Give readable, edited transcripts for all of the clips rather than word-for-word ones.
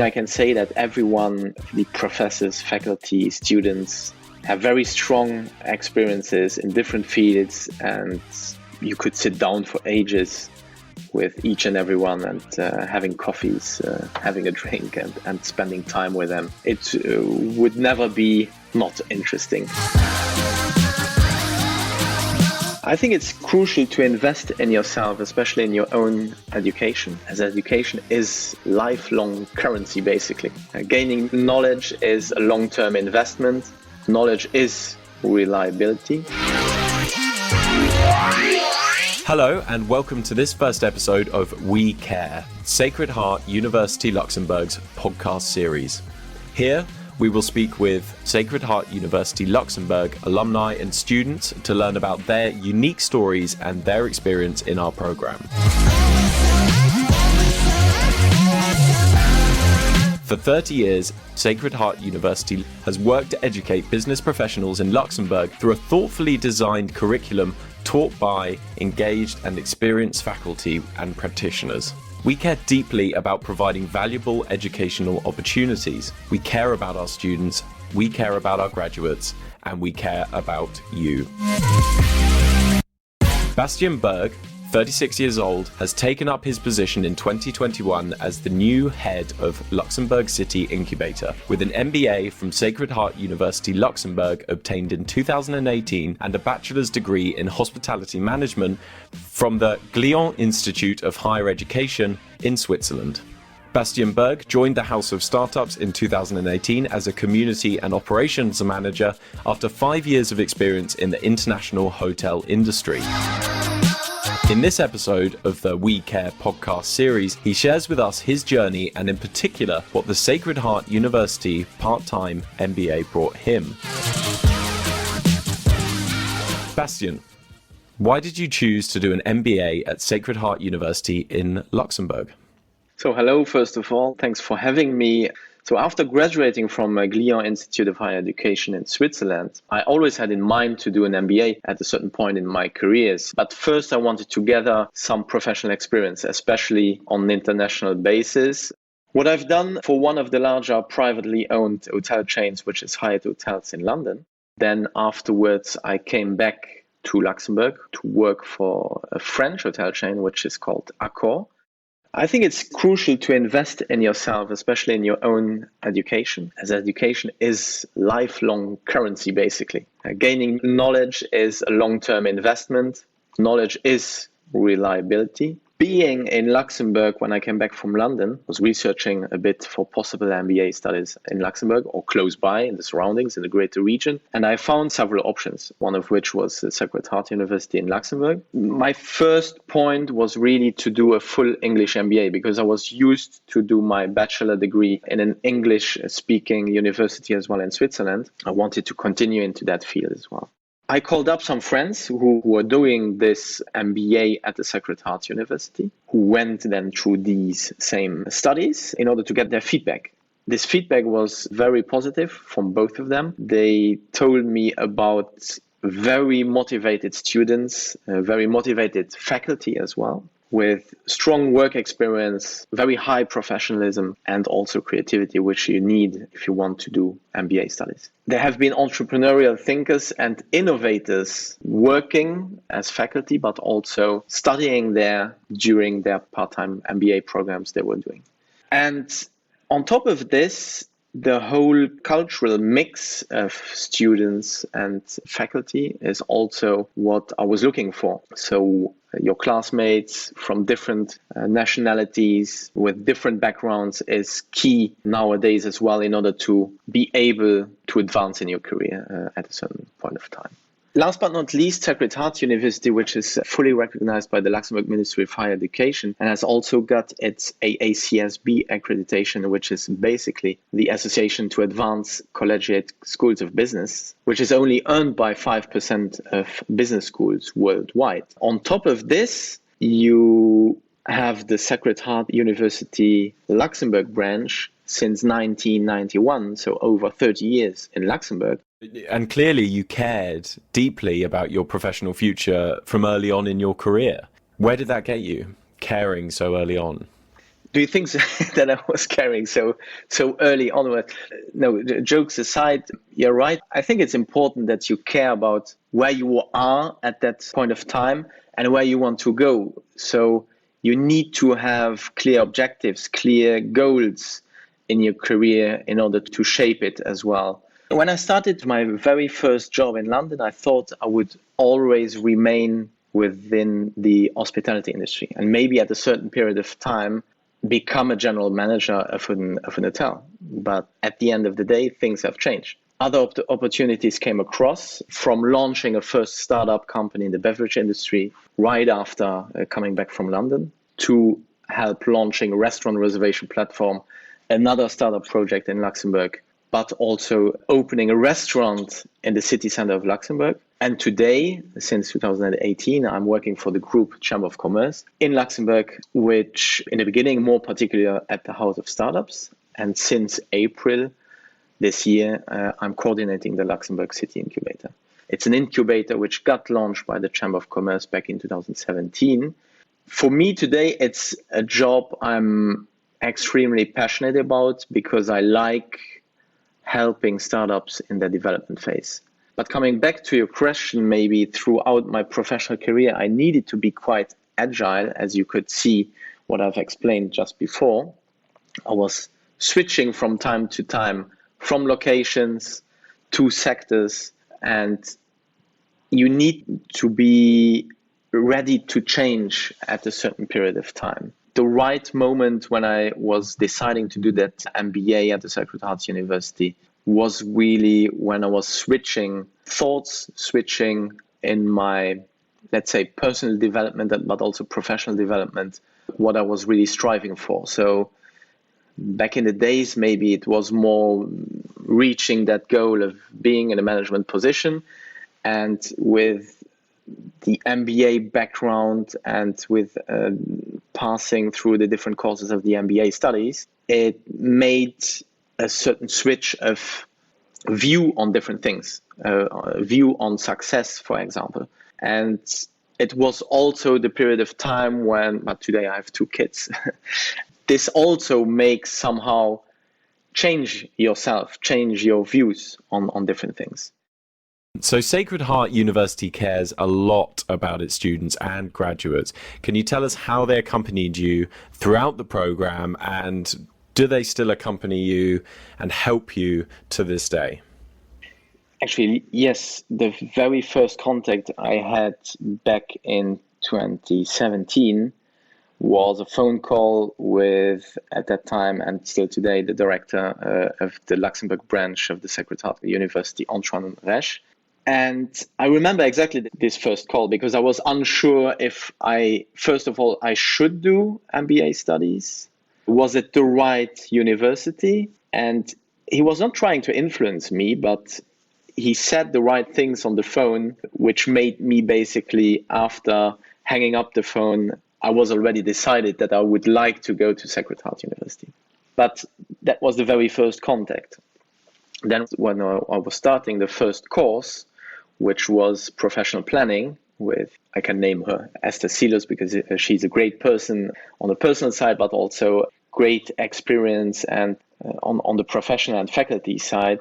I can say that everyone, the professors, faculty, students, have very strong experiences in different fields, and you could sit down for ages with each and everyone and having coffees, having a drink and spending time with them. It would never be not interesting. I think it's crucial to invest in yourself, especially in your own education, as education is lifelong currency, basically. Gaining knowledge is a long-term investment. Knowledge is reliability. Hello and welcome to this first episode of WeCare, Sacred Heart University Luxembourg's podcast series. Here, we will speak with Sacred Heart University Luxembourg alumni and students to learn about their unique stories and their experience in our program. For 30 years, Sacred Heart University has worked to educate business professionals in Luxembourg through a thoughtfully designed curriculum taught by engaged and experienced faculty and practitioners. We care deeply about providing valuable educational opportunities. We care about our students, we care about our graduates, and we care about you. Bastien Berg, 36 years old, has taken up his position in 2021 as the new head of Luxembourg-City Incubator, with an MBA from Sacred Heart University Luxembourg obtained in 2018 and a bachelor's degree in hospitality management from the Glion Institute of Higher Education in Switzerland. Bastien Berg joined the House of Startups in 2018 as a community and operations manager after 5 years of experience in the international hotel industry. In this episode of the WeCare podcast series, he shares with us his journey and in particular what the Sacred Heart University part-time MBA brought him. Bastien, why did you choose to do an MBA at Sacred Heart University in Luxembourg? So hello, first of all, thanks for having me. So after graduating from Glion Institute of Higher Education in Switzerland, I always had in mind to do an MBA at a certain point in my careers. But first I wanted to gather some professional experience, especially on an international basis. What I've done for one of the larger privately owned hotel chains, which is Hyatt Hotels in London. Then afterwards I came back to Luxembourg to work for a French hotel chain, which is called Accor. I think it's crucial to invest in yourself, especially in your own education, as education is lifelong currency, basically. Gaining knowledge is a long-term investment. Knowledge is reliability. Being in Luxembourg when I came back from London, was researching a bit for possible MBA studies in Luxembourg or close by in the surroundings in the greater region. And I found several options, one of which was the Sacred Heart University in Luxembourg. My first point was really to do a full English MBA because I was used to do my bachelor degree in an English-speaking university as well in Switzerland. I wanted to continue into that field as well. I called up some friends who were doing this MBA at the Sacred Heart University, who went then through these same studies in order to get their feedback. This feedback was very positive from both of them. They told me about very motivated students, very motivated faculty as well, with strong work experience, very high professionalism, and also creativity, which you need if you want to do MBA studies. There have been entrepreneurial thinkers and innovators working as faculty, but also studying there during their part-time MBA programs they were doing. And on top of this, the whole cultural mix of students and faculty is also what I was looking for. So your classmates from different nationalities with different backgrounds is key nowadays as well in order to be able to advance in your career at a certain point of time. Last but not least, Sacred Heart University, which is fully recognized by the Luxembourg Ministry of Higher Education and has also got its AACSB accreditation, which is basically the Association to Advance Collegiate Schools of Business, which is only earned by 5% of business schools worldwide. On top of this, you have the Sacred Heart University Luxembourg branch since 1991, so over 30 years in Luxembourg. And clearly you cared deeply about your professional future from early on in your career. Where did that get you, caring so early on? Do you think that I was caring so early onward? No, jokes aside, you're right. I think it's important that you care about where you are at that point of time and where you want to go. So you need to have clear objectives, clear goals in your career in order to shape it as well. When I started my very first job in London, I thought I would always remain within the hospitality industry and maybe at a certain period of time become a general manager of an hotel. But at the end of the day, things have changed. Other opportunities came across, from launching a first startup company in the beverage industry right after coming back from London, to help launching a restaurant reservation platform, another startup project in Luxembourg, but also opening a restaurant in the city center of Luxembourg. And today, since 2018, I'm working for the group Chamber of Commerce in Luxembourg, which in the beginning, more particular at the House of Startups. And since April this year, I'm coordinating the Luxembourg-City Incubator. It's an incubator which got launched by the Chamber of Commerce back in 2017. For me today, it's a job I'm extremely passionate about because I like helping startups in their development phase. But coming back to your question, maybe throughout my professional career, I needed to be quite agile, as you could see what I've explained just before. I was switching from time to time from locations to sectors, and you need to be ready to change at a certain period of time. The right moment when I was deciding to do that MBA at the Sacred Heart University was really when I was switching in my, let's say, personal development, but also professional development, what I was really striving for. So back in the days, maybe it was more reaching that goal of being in a management position. And with the MBA background and with passing through the different courses of the MBA studies, it made a certain switch of view on different things, view on success, for example. And it was also the period of time when, but today I have 2 kids. This also makes somehow change yourself, change your views on different things. So Sacred Heart University cares a lot about its students and graduates. Can you tell us how they accompanied you throughout the program, and do they still accompany you and help you to this day? Actually, yes. The very first contact I had back in 2017 was a phone call with, at that time and still today, the director of the Luxembourg branch of the Sacred Heart University, Antoine Resch. And I remember exactly this first call because I was unsure if first of all, I should do MBA studies. Was it the right university? And he was not trying to influence me, but he said the right things on the phone, which made me basically, after hanging up the phone, I was already decided that I would like to go to Sacred Heart University. But that was the very first contact. Then when I was starting the first course, which was professional planning with, I can name her, Esther Silos, because she's a great person on the personal side, but also great experience and on the professional and faculty side,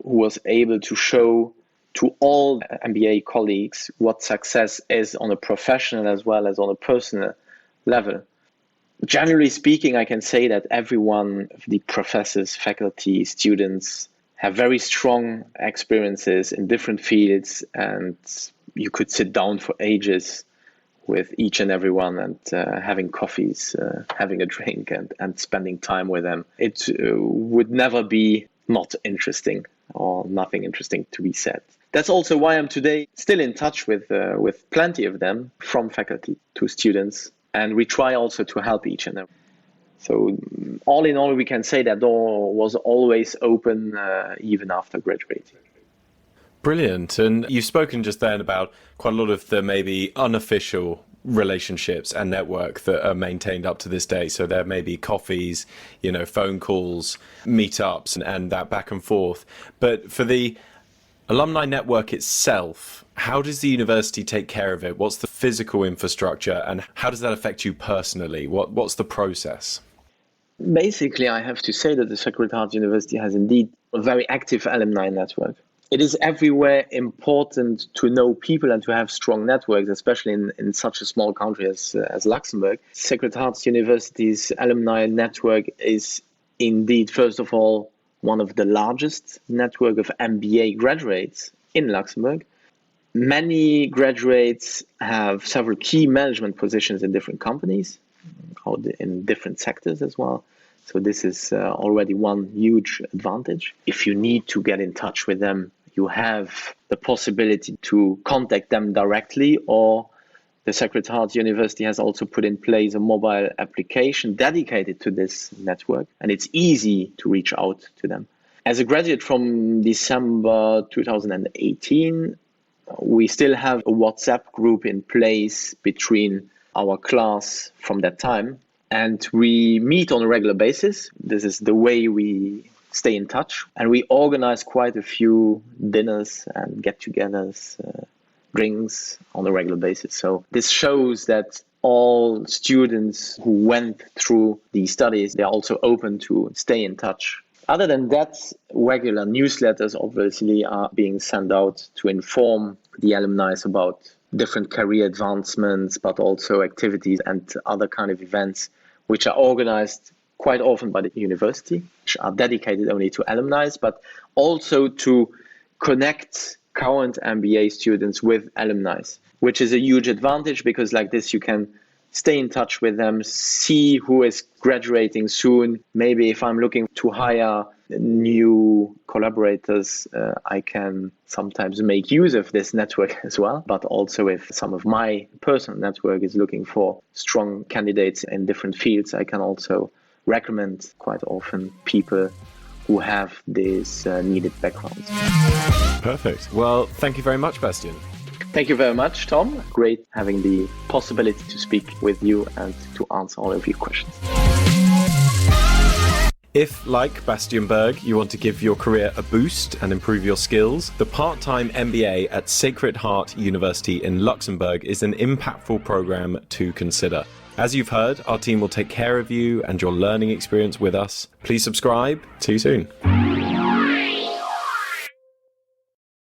who was able to show to all MBA colleagues what success is on a professional as well as on a personal level. Generally speaking, I can say that everyone, the professors, faculty, students, have very strong experiences in different fields, and you could sit down for ages with each and everyone and having coffees, having a drink and spending time with them. It would never be not interesting or nothing interesting to be said. That's also why I'm today still in touch with plenty of them, from faculty to students, and we try also to help each and every. So all in all, we can say that door was always open even after graduating. Brilliant. And you've spoken just then about quite a lot of the maybe unofficial relationships and network that are maintained up to this day. So there may be coffees, phone calls, meetups, and that back and forth. But for the alumni network itself, how does the university take care of it? What's the physical infrastructure, and how does that affect you personally? What's the process? Basically, I have to say that the Sacred Heart University has indeed a very active alumni network. It is everywhere important to know people and to have strong networks, especially in such a small country as Luxembourg. Sacred Heart University's alumni network is indeed, first of all, one of the largest network of MBA graduates in Luxembourg. Many graduates have several key management positions in different companies, or in different sectors as well. So this is already one huge advantage. If you need to get in touch with them, you have the possibility to contact them directly, or the Sacred Heart University has also put in place a mobile application dedicated to this network, and it's easy to reach out to them. As a graduate from December 2018, we still have a WhatsApp group in place between our class from that time, and we meet on a regular basis. This is the way we stay in touch, and we organize quite a few dinners and get-togethers, drinks on a regular basis. So this shows that all students who went through these studies, they're also open to stay in touch. Other than that, regular newsletters obviously are being sent out to inform the alumni about different career advancements, but also activities and other kind of events which are organized quite often by the university, which are dedicated only to alumni, but also to connect current MBA students with alumni, which is a huge advantage, because like this you can stay in touch with them, see who is graduating soon. Maybe if I'm looking to hire new collaborators, I can sometimes make use of this network as well. But also if some of my personal network is looking for strong candidates in different fields, I can also recommend quite often people who have these needed backgrounds. Perfect. Well, thank you very much, Bastien. Thank you very much, Tom. Great having the possibility to speak with you and to answer all of your questions. If, like Bastien Berg, you want to give your career a boost and improve your skills, the part-time MBA at Sacred Heart University in Luxembourg is an impactful program to consider. As you've heard, our team will take care of you and your learning experience with us. Please subscribe. See you soon.